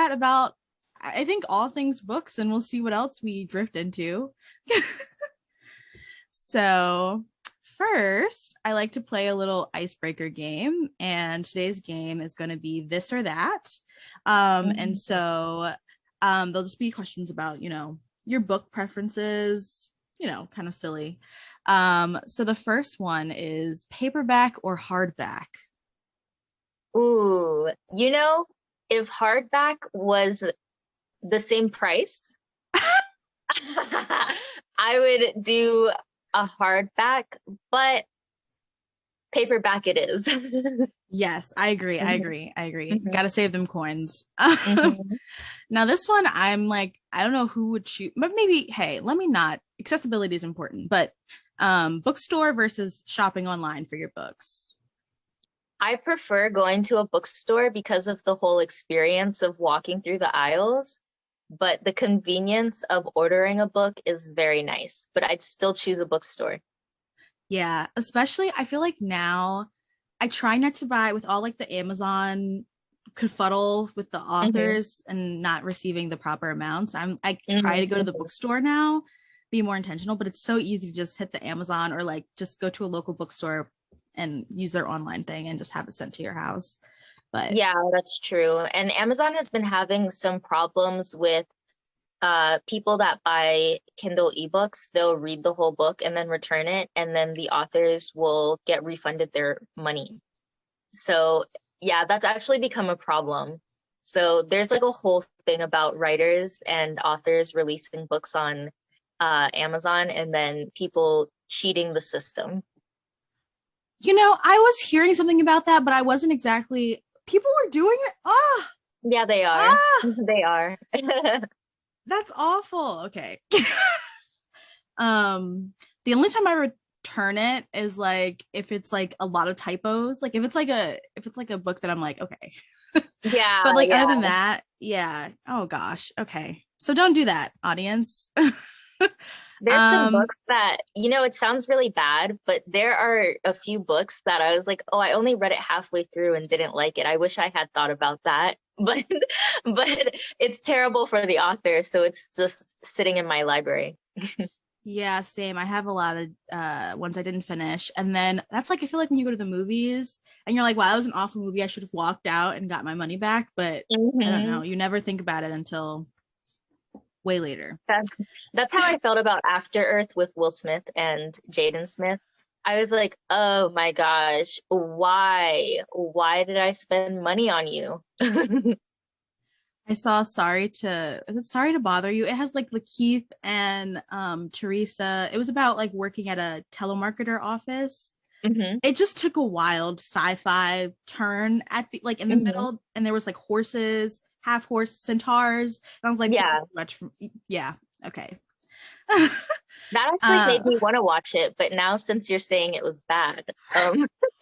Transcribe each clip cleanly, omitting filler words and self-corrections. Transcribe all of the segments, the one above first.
chat about, I think, all things books, and we'll see what else we drift into. So, first, I like to play a little icebreaker game, and today's game is going to be this or that. And so there'll just be questions about, your book preferences, kind of silly. So the first one is paperback or hardback? Ooh, if hardback was the same price, I would do a hardback, but paperback it is. Yes, I agree. I agree. I agree. Mhm. Got to save them coins. Mhm. Now, this one, I'm like, I don't know who would choose, but maybe, hey, let me not. Accessibility is important, but bookstore versus shopping online for your books. I prefer going to a bookstore because of the whole experience of walking through the aisles, but the convenience of ordering a book is very nice, but I'd still choose a bookstore. Yeah, especially I feel like now I try not to buy with all like the Amazon confuddle with the Mhm. authors and not receiving the proper amounts. I try to Mhm. go to the Mhm. bookstore now, be more intentional, but it's so easy to just hit the Amazon or like just go to a local bookstore and use their online thing and just have it sent to your house. But Yeah, that's true. And Amazon has been having some problems with people that buy Kindle ebooks. They'll read the whole book and then return it, and then the authors will get refunded their money. So, yeah, that's actually become a problem. So, there's like a whole thing about writers and authors releasing books on Amazon and then people cheating the system. I was hearing something about that, but I wasn't exactly people were doing it. Yeah, they are. Ah, They are. that's awful. Okay. The only time I return it is like if it's like a lot of typos, like if it's like a book that I'm like, okay. Yeah, But like other yeah. than that, yeah. Oh gosh. Okay. So don't do that, audience. There's some um books that, it sounds really bad, but there are a few books that I was like, oh, I only read it halfway through and didn't like it. I wish I had thought about that. But it's terrible for the author, so it's just sitting in my library. yeah, same. I have a lot of ones I didn't finish. And then that's like I feel like when you go to the movies and you're like, wow, that was an awful movie. I should have walked out and got my money back. But I don't know. Hmm. You never think about it until way later. That, that's how I felt about After Earth with Will Smith and Jaden Smith. I was like, oh my gosh, why? Why did I spend money on you? I saw is it Sorry to Bother You? It has like Lakeith and Teresa. It was about like working at a telemarketer office. Hmm. It just took a wild sci-fi turn at the like in the Hmm. middle, and there was like horses, half horse centaurs. And I was like, this is Yeah. too much for yeah, okay. That actually made uh me want to watch it, but now since you're saying it was bad,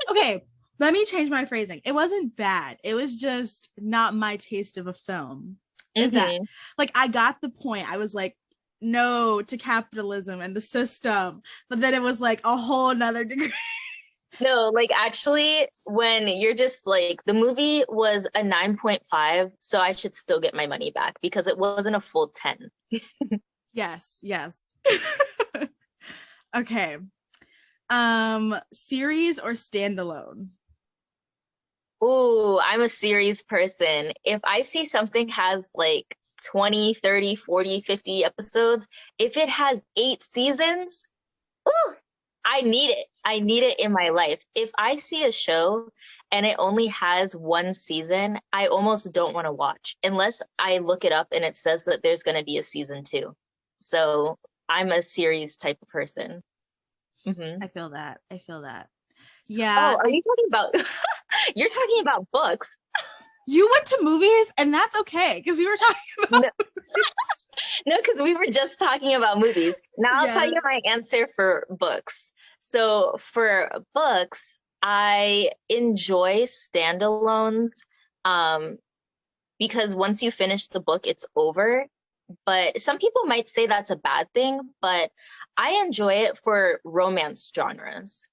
okay, let me change my phrasing. It wasn't bad. It was just not my taste of a film. If that mhm. like I got the point. I was like, no to capitalism and the system. But then it was like a whole nother degree. No, like actually, when you're just like the movie was a 9.5, so I should still get my money back because it wasn't a full 10. Yes, yes. Okay. Series or standalone? Ooh, I'm a series person. If I see something has like 20, 30, 40, 50 episodes, if it has 8 seasons, ooh, I need it. I need it in my life. If I see a show and it only has one season, I almost don't want to watch unless I look it up and it says that there's going to be a season two. So I'm a series type of person. Hmm. I feel that. I feel that. Yeah, Oh, are you talking about? You're talking about books. you went to movies and that's okay because we were talking about No, no, because we were just talking about movies. Now I'll tell yeah. you my answer for books. So for books, I enjoy standalones um, because once you finish the book, it's over. But some people might say that's a bad thing, but I enjoy it for romance genres.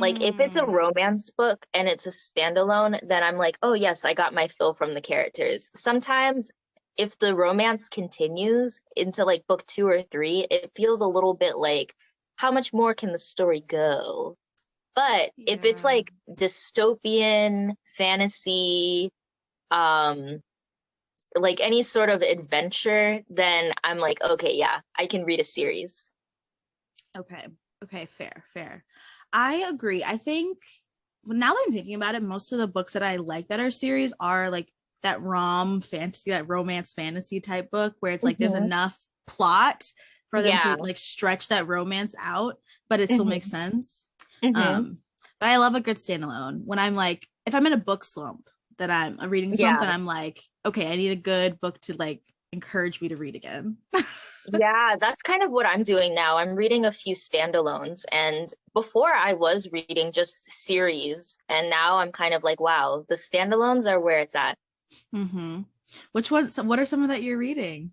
Like if it's a Mm. romance book and it's a standalone, then I'm like, oh yes, I got my fill from the characters. Sometimes if the romance continues into like book 2 or 3, it feels a little bit like, how much more can the story go? But if it's Yeah. like dystopian fantasy, um, like any sort of adventure, then I'm like, okay, yeah, I can read a series. Okay. Okay. Fair. I agree. I think now that I'm thinking about it, most of the books that I like that are series are like that fantasy, that romance fantasy type book where it's like there's Hmm. enough plot for them Yeah. to like stretch that romance out, but it still makes Hmm. sense. Hmm. Um, but I love a good standalone. When I'm like, if I'm in a book slump, that I'm a reading slump, Yeah. then I'm like, okay, I need a good book to like encourage me to read again. Yeah, that's kind of what I'm doing now. I'm reading a few standalones, and before I was reading just series, and now I'm kind of like, wow, the standalones are where it's at. Mm-hmm. Which ones? What are some of that you're reading?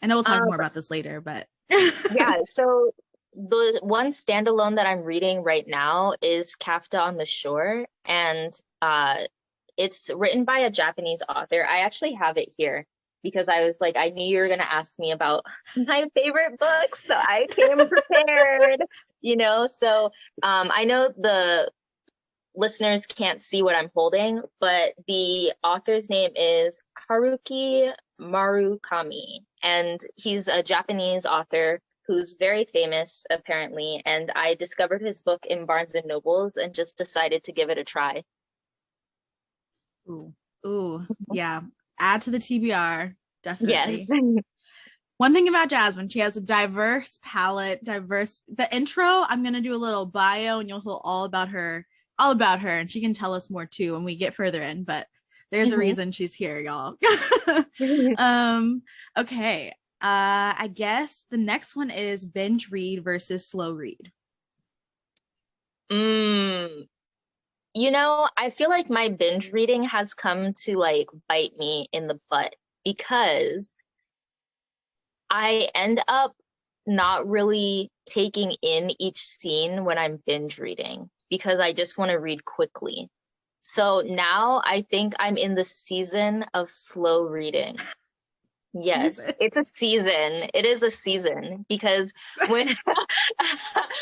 I know we'll talk Um, more about this later, but yeah, so the one standalone that I'm reading right now is Kafka on the Shore, and it's written by a Japanese author. I actually have it here because I was like, I knew you were gonna ask me about my favorite books, so I came prepared, you know. So I know the listeners can't see what I'm holding, but the author's name is Haruki Murakami, and he's a Japanese author who's very famous apparently. And I discovered his book in Barnes and Nobles and just decided to give it a try. ooh, ooh, yeah. Add to the TBR, Yes. definitely. One thing about Jazmine, she has a diverse palette, diverse. The intro, I'm gonna do a little bio, and you'll hear all about her, and she can tell us more too when we get further in. But there's a Mhm. reason she's here, y'all. um, okay. I guess the next one is binge read versus slow read. Mm, I feel like my binge reading has come to like bite me in the butt because I end up not really taking in each scene when I'm binge reading because I just want to read quickly. So now I think I'm in the season of slow reading. Yes, Season. it's a season. It is a season because when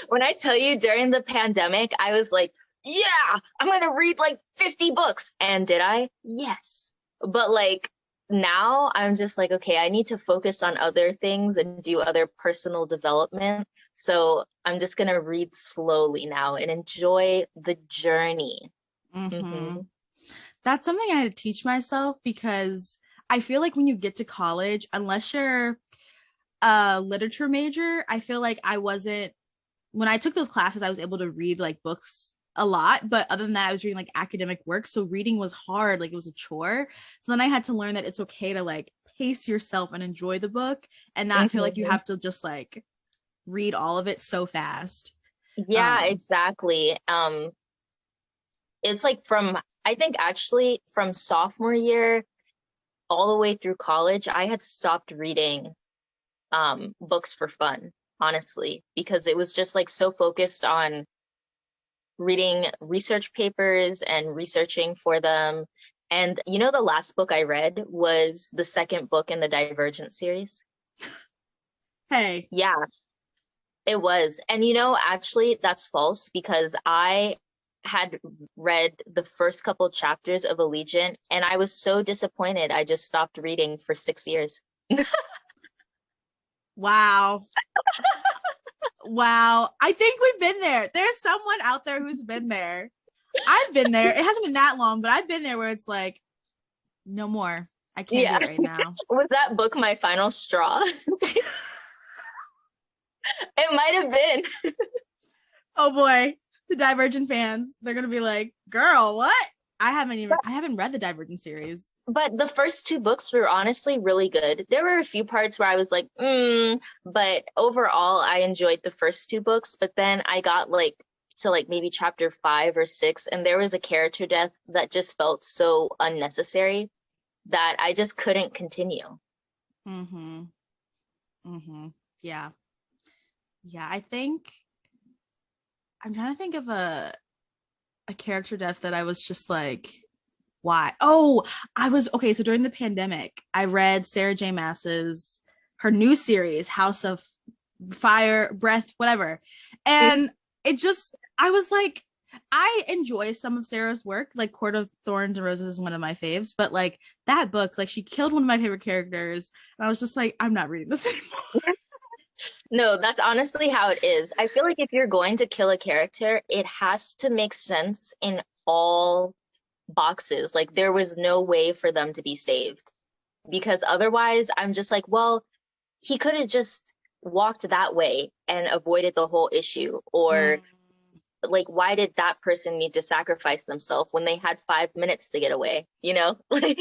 when I tell you during the pandemic, I was like, yeah, I'm gonna read like 50 books. And did I? Yes. But like now I'm just like, okay, I need to focus on other things and do other personal development. So I'm just gonna read slowly now and enjoy the journey. Mm-hmm. Hmm. That's something I had to teach myself because I feel like when you get to college, unless you're a literature major, I feel like I wasn't, when I took those classes, I was able to read like books a lot. But other than that, I was reading like academic work. So reading was hard, like it was a chore. So then I had to learn that it's okay to like pace yourself and enjoy the book and not feel like you Hmm. have to just like read all of it so fast. Yeah, exactly. It's like from, I think actually from sophomore year all the way through college, I had stopped reading books for fun, honestly, because it was just like so focused on reading research papers and researching for them. And the last book I read was the second book in the Divergent series. Hey, Yeah, it was. And actually, that's false because I had read the first couple chapters of Allegiant and I was so disappointed. I just stopped reading for 6 years. wow. Wow. I think we've been there. There's someone out there who's been there. I've been there. It hasn't been that long, but I've been there where it's like, no more. I can't do Yeah. it right now. Was that book my final straw? It might have been. Oh boy. The Divergent fans, they're gonna be like, girl, what? I haven't read the Divergent series. But the first two books were honestly really good. There were a few parts where I was like, but overall I enjoyed the first two books. But then I got like to like maybe chapter 5 or 6, and there was a character death that just felt so unnecessary that I just couldn't continue. Mm-hmm. Mm-hmm. Yeah. Yeah. I think I'm trying to think of a character death that I was just like, Why? Oh, I was okay. So during the pandemic, I read Sarah J. Maas's her new series, House of Fire, Breath, whatever. And it just, I was like, I enjoy some of Sarah's work, like Court of Thorns and Roses is one of my faves, but like that book, like she killed one of my favorite characters. And I was just like, I'm not reading this anymore. No, that's honestly how it is. I feel like if you're going to kill a character, it has to make sense in all boxes. Like there was no way for them to be saved because otherwise I'm just like, well, he could have just walked that way and avoided the whole issue. Or like, why did that person need to sacrifice themselves when they had 5 minutes to get away? You know, like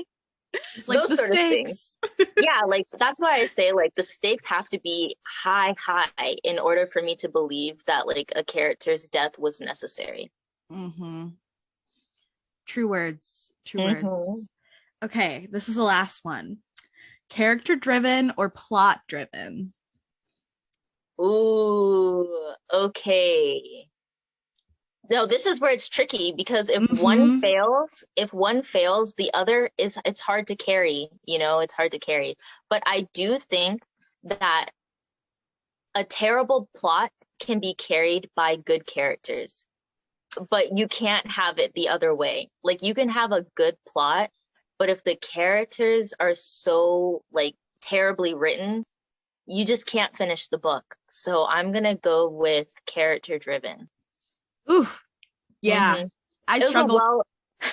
It's like those the sort of things. stakes. Yeah, like that's why I say like the stakes have to be high, high in order for me to believe that like a character's death was necessary. Mm-hmm. True words. True Mm-hmm. words. Okay, this is the last one. Character driven or plot driven? Ooh, okay. No, this is where it's tricky because if one fails, the other is it's hard to carry, you know, it's hard to carry. But I do think that a terrible plot can be carried by good characters, but you can't have it the other way. Like you can have a good plot, but if the characters are so like terribly written, you just can't finish the book. So I'm gonna go with character driven. Ooh, yeah. Mm-hmm. I It was a struggled.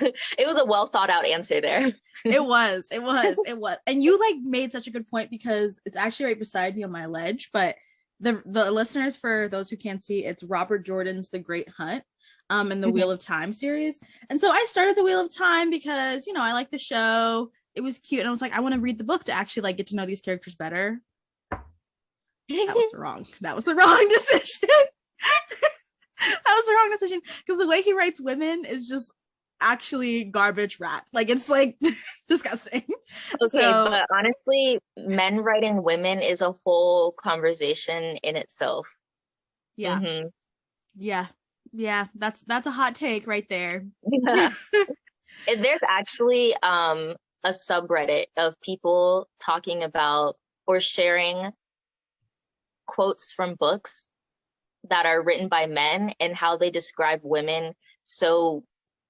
it was a well thought out answer there. It was. And you like made such a good point because it's actually right beside me on my ledge. But the listeners, for those who can't see, it's Robert Jordan's The Great Hunt, in the Wheel of Time series. And so I started the Wheel of Time because, you know, I like the show. It was cute. And I was like, I want to read the book to actually like get to know these characters better. That was the wrong decision. That was the wrong decision because the way he writes women is just actually garbage rat. Like it's like disgusting. Okay, So but honestly, men writing women is a whole conversation in itself. yeah. Mm-hmm. Yeah, that's a hot take right there. Yeah. And there's actually a subreddit of people talking about or sharing quotes from books that are written by men and how they describe women. So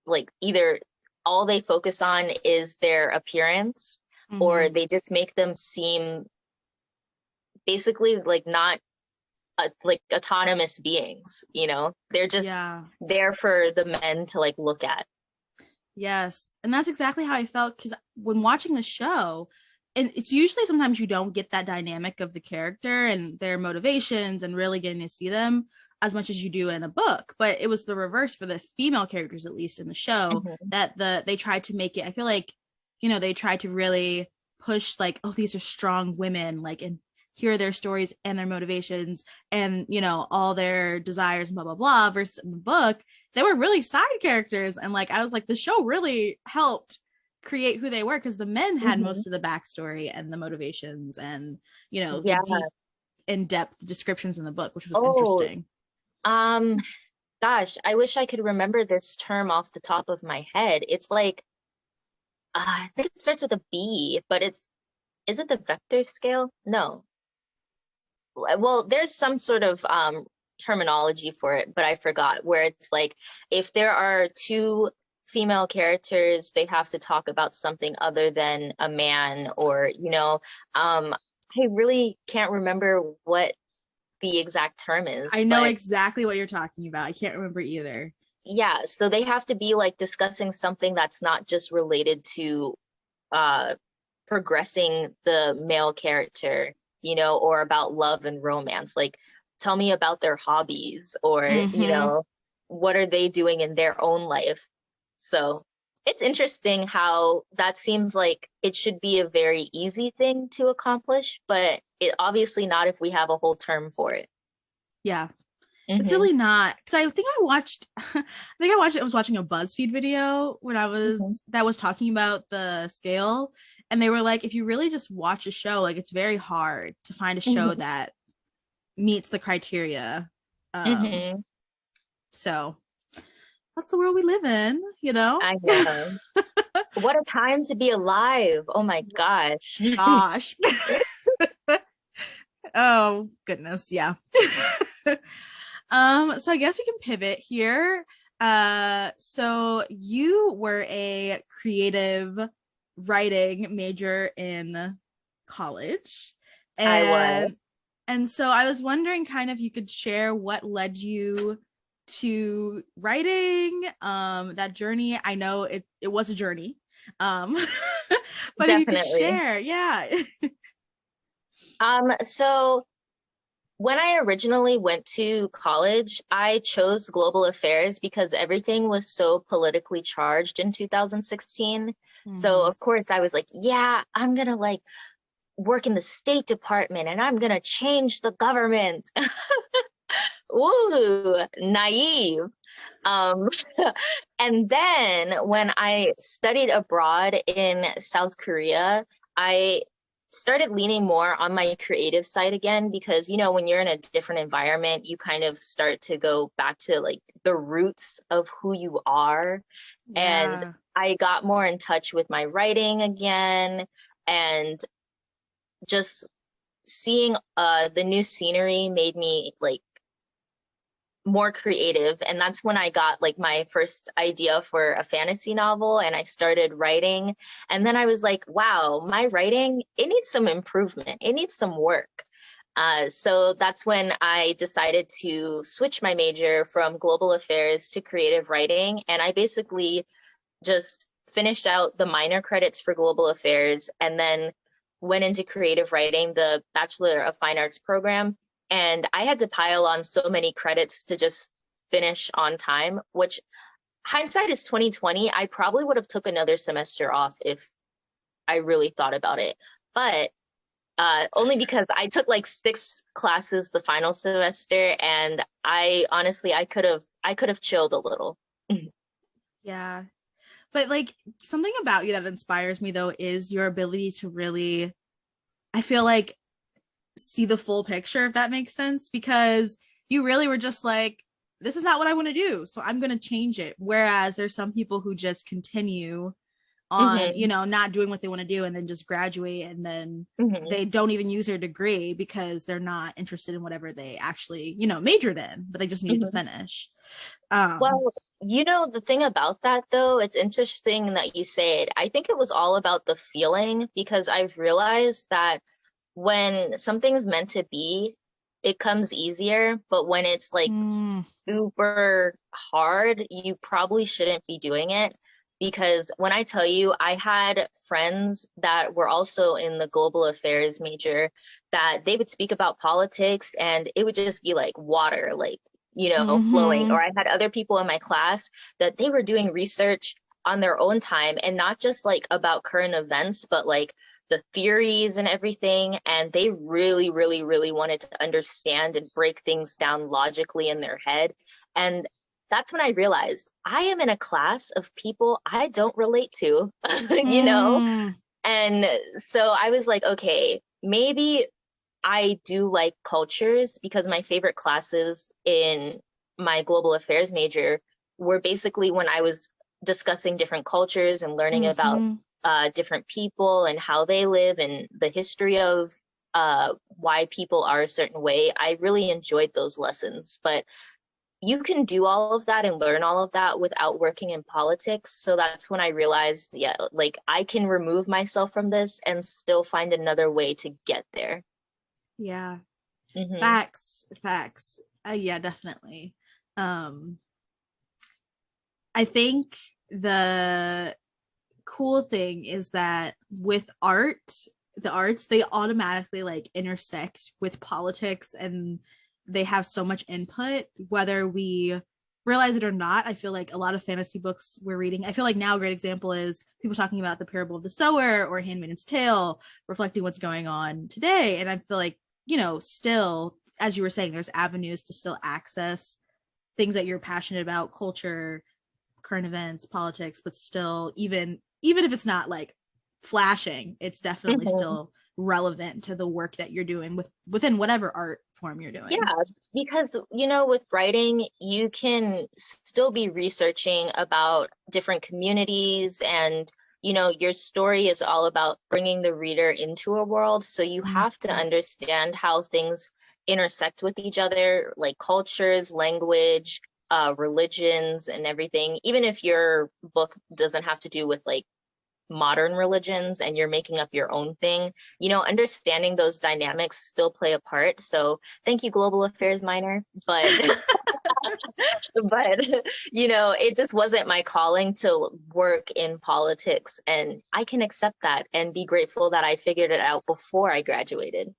like either all they focus on is their appearance, or they just make them seem basically like not like autonomous beings, you know? They're just there for the men to like look at. Yes. And that's exactly how I felt because when watching the show, and it's usually sometimes you don't get that dynamic of the character and their motivations and really getting to see them as much as you do in a book. But it was the reverse for the female characters, at least in the show, that they tried to make it. I feel like, you know, they tried to really push like, oh, these are strong women, like, and here are their stories and their motivations and, you know, all their desires and blah, blah, blah. Versus in the book, they were really side characters. And like, I was like, the show really helped create who they were because the men had most of the backstory and the motivations and, you know, the deep in-depth descriptions in the book, which was interesting. Gosh, I wish I could remember this term off the top of my head. It's like I think it starts with a B, but is it the vector scale? No. Well, there's some sort of terminology for it, but I forgot, where it's like if there are two female characters, they have to talk about something other than a man, or, you know, I really can't remember what the exact term is. I know exactly what you're talking about. I can't remember either. Yeah, so they have to be like discussing something that's not just related to progressing the male character, you know, or about love and romance. Like, tell me about their hobbies, or, you know, what are they doing in their own life? So it's interesting how that seems like it should be a very easy thing to accomplish, but it obviously not if we have a whole term for it. Yeah. It's really not, because I think I was watching a BuzzFeed video when I was that was talking about the scale, and they were like, if you really just watch a show, like it's very hard to find a show that meets the criteria. So that's the world we live in, you know. I know. What a time to be alive. Oh my gosh. Gosh. Oh goodness, yeah. So I guess we can pivot here. So you were a creative writing major in college, I was. and so I was wondering kind of you could share what led you to writing, that journey. I know it was a journey. Um but if you could Definitely. share, yeah. So when I originally went to college, I chose global affairs because everything was so politically charged in 2016. So Mhm. of course I was like, yeah, I'm gonna like work in the State Department and I'm gonna change the government. Ooh, naive. Um, and then when I studied abroad in South Korea, I started leaning more on my creative side again because, when you're in a different environment, you kind of start to go back to like the roots of who you are. And Yeah. I got more in touch with my writing again and just seeing the new scenery made me like more creative, and that's when I got like my first idea for a fantasy novel and I started writing. And then I was like, wow, my writing, it needs some improvement, it needs some work. So that's when I decided to switch my major from global affairs to creative writing, and I basically just finished out the minor credits for global affairs and then went into creative writing, the Bachelor of Fine Arts program. And I had to pile on so many credits to just finish on time, which hindsight is 2020. I probably would have took another semester off if I really thought about it. But only because I took like 6 classes the final semester, and I honestly I could have chilled a little. Yeah. But like something about you that inspires me though is your ability to really, I feel like, see the full picture, if that makes sense, because you really were just like, this is not what I want to do, so I'm going to change it. Whereas there's some people who just continue on, Hmm. not doing what they want to do and then just graduate and then Hmm. they don't even use their degree because they're not interested in whatever they actually, majored in, but they just needed to Hmm. finish. Um, Well, the thing about that though, it's interesting that you say it. I think it was all about the feeling because I've realized that when something's meant to be, it comes easier. But when it's like mm, super hard, you probably shouldn't be doing it. Because when I tell you, I had friends that were also in the global affairs major that they would speak about politics and it would just be like water, like, flowing. mm-hmm, Or I had other people in my class that they were doing research on their own time and not just like about current events, but like the theories and everything. And they really, really, really wanted to understand and break things down logically in their head. And that's when I realized I am in a class of people I don't relate to, you know? mm, And so I was like, okay, maybe I do like cultures because my favorite classes in my global affairs major were basically when I was discussing different cultures and learning about mm-hmm. different people and how they live and the history of why people are a certain way. I really enjoyed those lessons. But you can do all of that and learn all of that without working in politics. So that's when I realized, yeah, like I can remove myself from this and still find another way to get there. Yeah. Hmm. Facts. Yeah, definitely. Um, I think the cool thing is that with the arts, they automatically like intersect with politics and they have so much input, whether we realize it or not. I feel like a lot of fantasy books we're reading, I feel like now a great example is people talking about the parable of the sower or Handmaid's Tale, reflecting what's going on today. And I feel like, still, as you were saying, there's avenues to still access things that you're passionate about, culture, current events, politics, but still, even if it's not like flashing, it's definitely Hmm. still relevant to the work that you're doing within whatever art form you're Yeah, doing. because with writing, you can still be researching about different communities and you know, your story is all about bringing the reader into a world. So you have to understand how things intersect with each other, like cultures, language, religions, and everything. Even if your book doesn't have to do with like modern religions and you're making up your own thing, you know, understanding those dynamics still play a part. So thank you, global affairs minor, but but you know, it just wasn't my calling to work in politics, and I can accept that and be grateful that I figured it out before I graduated.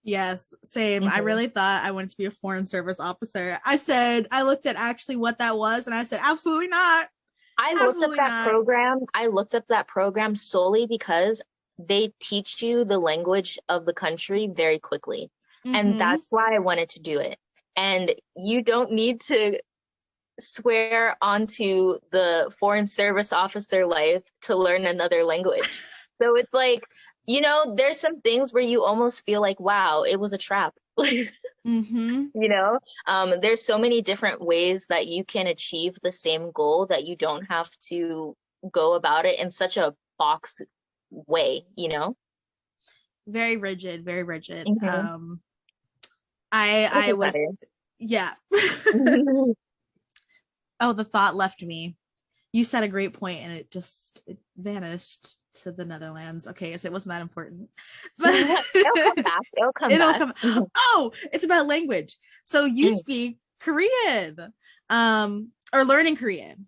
Yes, same. I really thought I wanted to be a foreign service officer. I looked at actually what that was, and I said, absolutely not. I looked up Absolutely that not. program. I looked up that program solely because they teach you the language of the country very quickly. And that's why I wanted to do it. And you don't need to swear onto the foreign service officer life to learn another language. So it's like, you know, there's some things where you almost feel like, wow, it was a trap. You know, there's so many different ways that you can achieve the same goal that you don't have to go about it in such a box way, you know? Very rigid, very rigid. Which I is was, better. yeah. Oh, the thought left me. You said a great point and it vanished to the Netherlands. Okay, so it wasn't that important. But It'll come back. It'll come it'll back. come. Oh, it's about language. So you speak Korean, or learning Korean.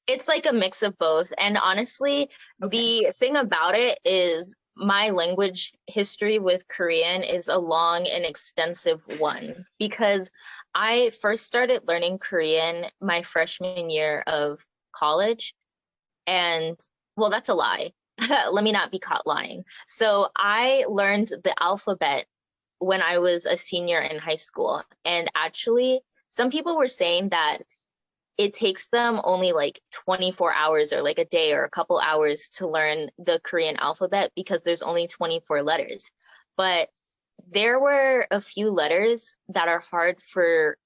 It's like a mix of both. And honestly, the thing about it is my language history with Korean is a long and extensive one, because I first started learning Korean my freshman year of college. And well, that's a lie. Let me not be caught lying. So I learned the alphabet when I was a senior in high school. And actually, some people were saying that it takes them only like 24 hours or like a day or a couple hours to learn the Korean alphabet because there's only 24 letters. But there were a few letters that are hard for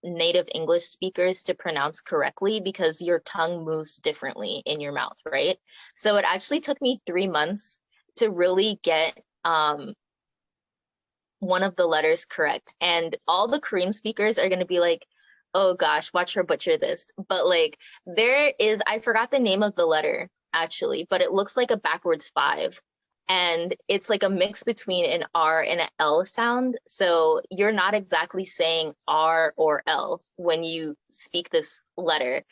native English speakers to pronounce correctly because your tongue moves differently in your mouth, right? So it actually took me 3 months to really get one of the letters correct. And all the Korean speakers are going to be like, oh gosh, watch her butcher this. But like, I forgot the name of the letter actually, but it looks like a backwards 5. And it's like a mix between an R and an L sound. So you're not exactly saying R or L when you speak this letter.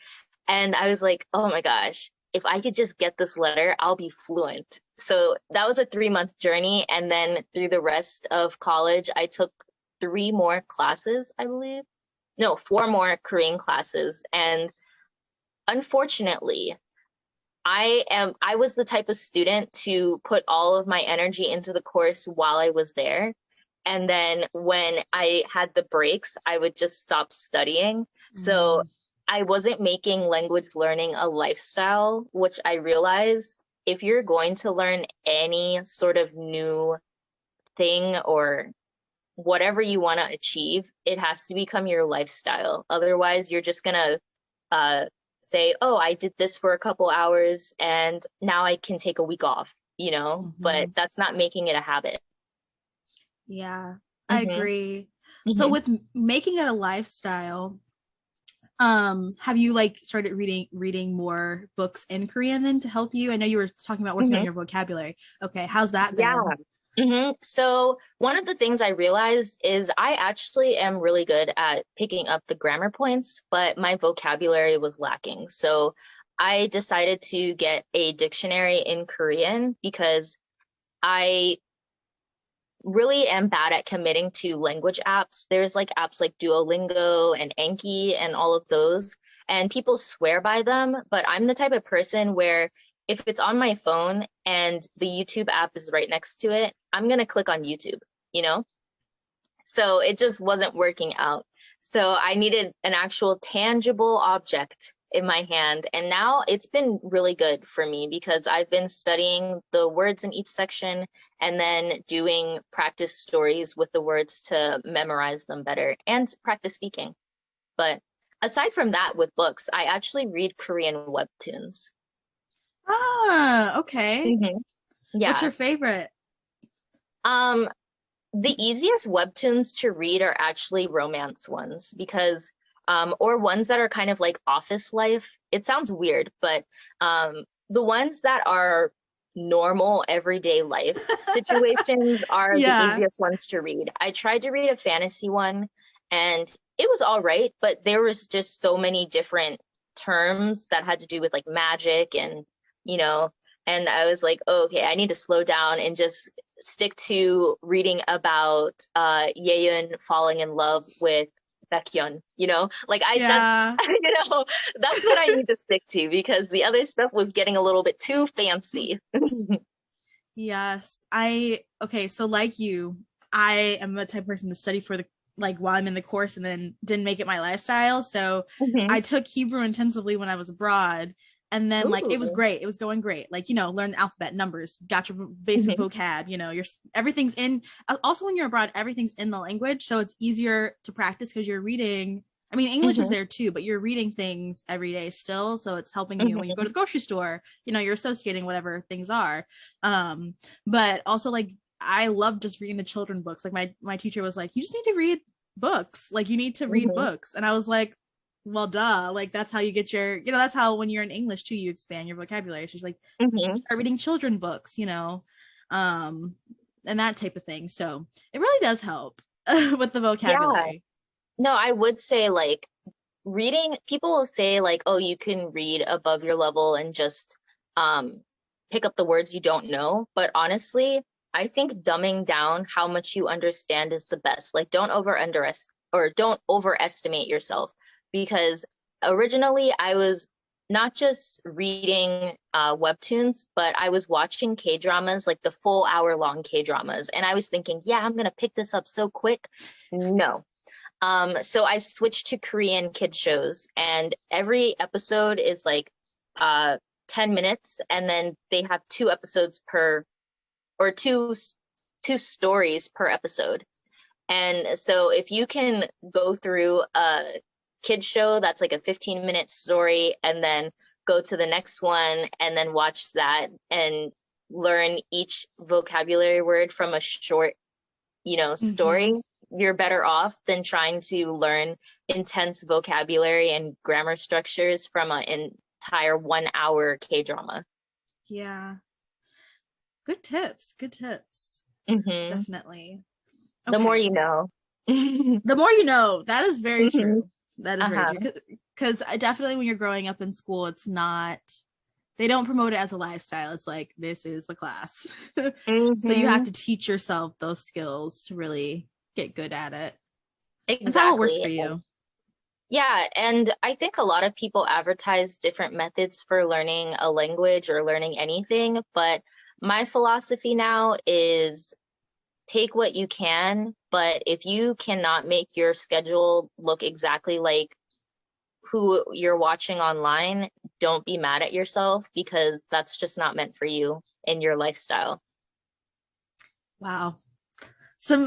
And I was like, oh my gosh, if I could just get this letter, I'll be fluent. So that was a 3-month journey. And then through the rest of college, I took 3 more classes, I believe. No, 4 more Korean classes. And unfortunately, I was the type of student to put all of my energy into the course while I was there. And then when I had the breaks, I would just stop studying. So I wasn't making language learning a lifestyle, which I realized if you're going to learn any sort of new thing or whatever you want to achieve, it has to become your lifestyle. Otherwise, you're just going to say, oh, I did this for a couple hours and now I can take a week off, you know, but that's not making it a habit. Yeah, I agree. So with making it a lifestyle, have you like started reading more books in Korean then to help you? I know you were talking about working on your vocabulary. Okay, how's that been? So one of the things I realized is I actually am really good at picking up the grammar points, but my vocabulary was lacking. So I decided to get a dictionary in Korean because I really am bad at committing to language apps. There's like apps like Duolingo and Anki and all of those, and people swear by them, but I'm the type of person where if it's on my phone and the YouTube app is right next to it, I'm going to click on YouTube, you know? So it just wasn't working out. So I needed an actual tangible object in my hand. And now it's been really good for me because I've been studying the words in each section and then doing practice stories with the words to memorize them better and practice speaking. But aside from that, with books, I actually read Korean webtoons. Ah, okay. Hmm. What's Yeah. your favorite? Um, the easiest webtoons to read are actually romance ones because or ones that are kind of like office life. It sounds weird, but the ones that are normal everyday life situations are the Yeah. easiest ones to read. I tried to read a fantasy one and it was all right, but there was just so many different terms that had to do with like magic and you know, and I was like, oh, okay, I need to slow down and just stick to reading about Yeon falling in love with Baekhyun, you know? Like I that's Yeah. you know, that's what I need to stick to because the other stuff was getting a little bit too fancy. Yes. Okay, so like you, I am the type of person to study for the like while I'm in the course and then didn't make it my lifestyle. So Hmm. I took Hebrew intensively when I was abroad. And then like it was Ooh. great. It was going great. Like, learn the alphabet, numbers, got your basic Hmm. vocab, everything's in also when you're abroad, everything's in the language. So it's easier to practice because you're reading. I mean, English is Hmm. there too, but you're reading things every day still. So it's helping you when you go to Hmm. the grocery store, you're associating whatever things are. Um, but also like I love just reading the children books. Like my teacher was like, you just need to read books. Like you need to read Hmm. books. And I was like, well, duh. Like that's how you get your, that's how when you're in English too, you expand your vocabulary. So she's like, Hmm. start reading children books, um, and that type of thing. So it really does help with the Yeah. vocabulary. No, I would say like reading, people will say like, oh, you can read above your level and just um pick up the words you don't know. But honestly, I think dumbing down how much you understand is the best. Like don't overestimate yourself because originally I was not just reading webtoons, but I was watching K-dramas, like the full hour-long K-dramas, and I was thinking, yeah, I'm gonna pick this up so quick. No, so I switched to Korean kid shows, and every episode is like uh 10 minutes, and then they have two episodes per or two stories per episode. And so if you can go through a kid show that's like a 15-minute story and then go to the next one and then watch that and learn each vocabulary word from a short story, Mm-hmm. you're better off than trying to learn intense vocabulary and grammar structures from an entire 1 hour K drama. Yeah. Good tips. Good tips. Hmm. Definitely. The more you Okay. know. The more you know. That is very Hmm. true. That is very Uh-huh. true. Because I definitely, when you're growing up in school, it's not, they don't promote it as a lifestyle. It's like, this is the class. So you have Hmm. to teach yourself those skills to really get good at it and find what works Exactly. for you. Yeah, and I think a lot of people advertise different methods for learning a language or learning anything, but my philosophy now is take what you can, but if you cannot make your schedule look exactly like who you're watching online, don't be mad at yourself because that's just not meant for you in your lifestyle. Wow.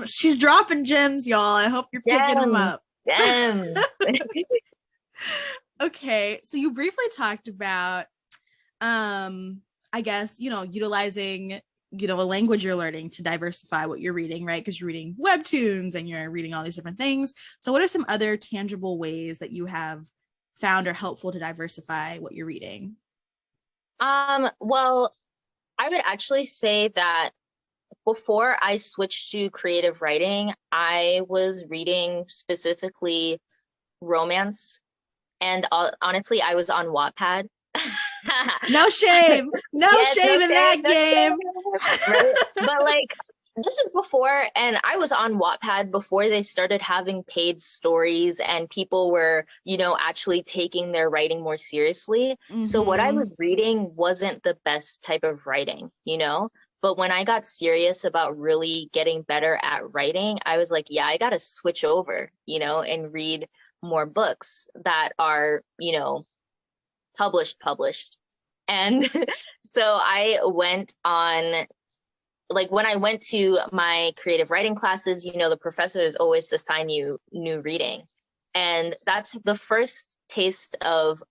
She's dropping gems, y'all. I hope you're picking them Gems, up. gems. Okay. So you briefly talked about I guess, utilizing, a language you're learning to diversify what you're reading, right? Because you're reading webtoons and you're reading all these different things. So what are some other tangible ways that you have found are helpful to diversify what you're reading? Well, I would actually say that before I switched to creative writing, I was reading specifically romance, and honestly, I was on Wattpad. No shame. No Yes, no shame in shame, that no game. shame, right? But like, this is before, and I was on Wattpad before they started having paid stories and people were, actually taking their writing more seriously. So what I Mm-hmm. was reading wasn't the best type of writing, you know? But when I got serious about really getting better at writing, I was like, yeah, I got to switch over, and read more books that are, published. And so I went on, like, when I went to my creative writing classes, the professors always assign you new reading. And that's the first taste of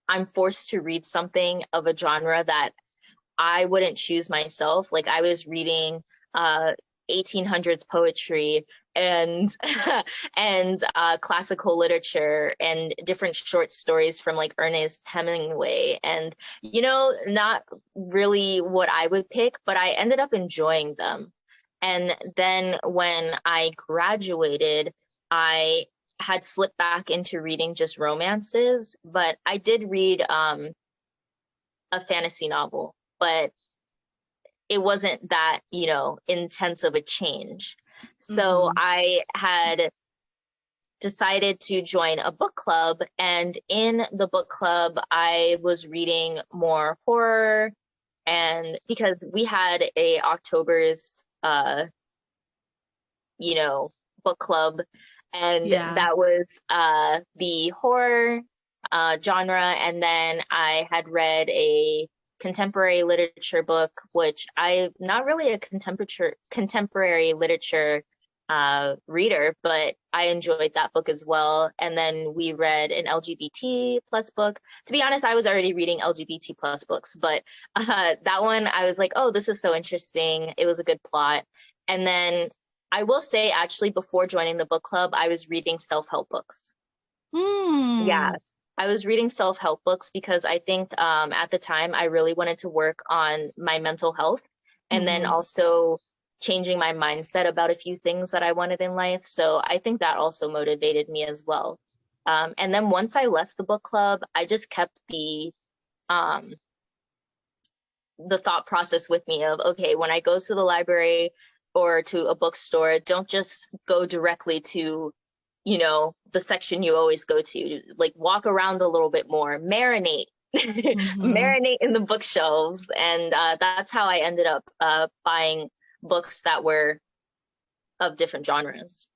I'm forced to read something of a genre that I wouldn't choose myself. Like I was reading 1800s poetry and and classical literature and different short stories from like Ernest Hemingway, and not really what I would pick, but I ended up enjoying them. And then when I graduated, I had slipped back into reading just romances, but I did read a fantasy novel, but it wasn't that, intense of a change. So I had decided to join a book club, and in the book club, I was reading more horror, and because we had a October's, book club, and that was the horror genre, and then I had read a contemporary literature book, which I'm not really a contemporary literature reader, but I enjoyed that book as well. And then we read an LGBT plus book. To be honest, I was already reading LGBT plus books, but that one I was like, oh, this is so interesting. It was a good plot. And then I will say, actually, before joining the book club, I was reading self-help books. Yeah, I was reading self-help books because I think at the time I really wanted to work on my mental health, and then also changing my mindset about a few things that I wanted in life. So I think that also motivated me as well. And then once I left the book club, I just kept the thought process with me of, okay, when I go to the library or to a bookstore, don't just go directly to the section you always go to. Like, walk around a little bit more, marinate marinate in the bookshelves. And that's how I ended up buying books that were of different genres.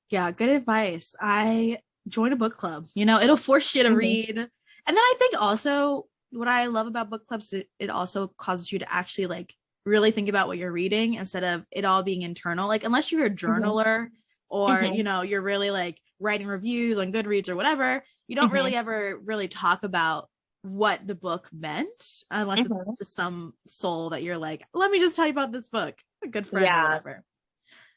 Yeah, good advice. I joined a book club. It'll force you to read. And then I think also what I love about book clubs, it also causes you to actually like really think about what you're reading instead of it all being internal. Like, unless you're a journaler or, you're really like writing reviews on Goodreads or whatever, you don't really ever really talk about what the book meant, unless it's to some soul that you're like, let me just tell you about this book, a good friend or whatever.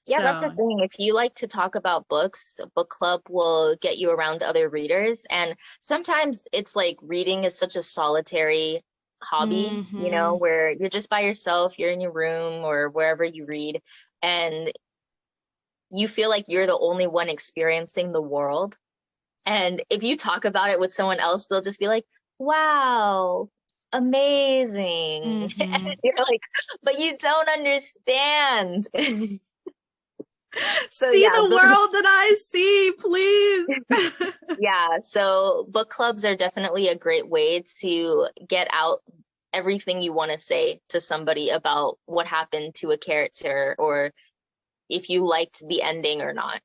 Yeah, that's the thing. If you like to talk about books, a book club will get you around other readers. And sometimes it's like reading is such a solitary hobby, where you're just by yourself, you're in your room or wherever you read, and you feel like you're the only one experiencing the world. And if you talk about it with someone else, they'll just be like, wow, amazing. And you're like, but you don't understand. So see the world that I see, please. Yeah, so book clubs are definitely a great way to get out everything you want to say to somebody about what happened to a character, or if you liked the ending or not.